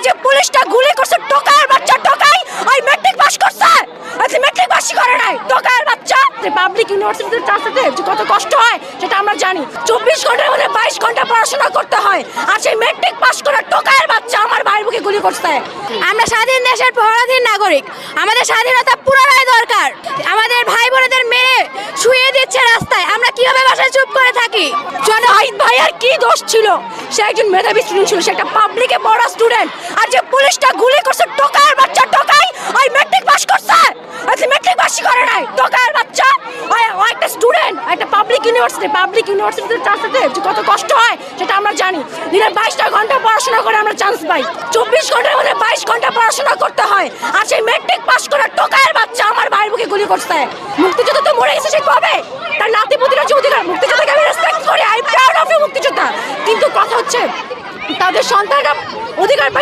যে পুলিশটা গুলি করছে টোকার বাচ্চা টোকাই ওই ম্যাট্রিক পাস করছে আজ ম্যাট্রিক পাসই করে নাই টোকার বাচ্চা পাবলিক ইউনিভার্সিটিতে ট্রান্সফারে যে কত কষ্ট হয় সেটা আমরা জানি 24 ঘন্টার মধ্যে 22 ঘন্টা পড়াশোনা করতে হয় আর সেই ম্যাট্রিক পাস করা টোকার বাচ্চা আমার ভাইয়ের বুকে গুলি করছে। আমরা স্বাধীন দেশের পরাধীন নাগরিক, আমাদের স্বাধীনতা পুনরায় দরকার। আমাদের ভাই বোনেদের মেরে শুয়ে দিচ্ছে রাস্তায়, আমরা কিভাবে বাসায় চুপ করে থাকি? জনহিত ভাইয়ের কি দোষ ছিল? সে একজন মেধাবী স্টুডেন্ট ছিল, সে একটা পাবলিকে পড়া স্টুডেন্ট আর যে পুলিশটা গুলি করছে টোকার বাচ্চা টোকাই ওই ম্যাট্রিক পাস করছে আজ ম্যাট্রিক পাসই করে নাই টোকার বাচ্চা ও একটা স্টুডেন্ট একটা পাবলিক ইউনিভার্সিটিতে ট্রান্সফারে যে কত কষ্ট হয় সেটা আমরা জানি। দিনে 22টা ঘন্টা পড়াশোনা করে আমরা চান্স পাই, 24 ঘন্টার মধ্যে 22 ঘন্টা পড়াশোনা করতে হয় আর সেই ম্যাট্রিক পাস করা টোকার বাচ্চা আমার ভাইয়ের বুকে গুলি করছে। মুক্তিযোদ্ধা তো মরে গেছে, সে কবে? তার নাতিপুতিরা যে অধিকার, মুক্তিযোদ্ধাকে আমি রেসপেক্ট করি, আই প্রাউড অফ মুক্তিযোদ্ধা, কিন্তু কথা হচ্ছে তাদের সন্তানরা অধিকার পাইছে।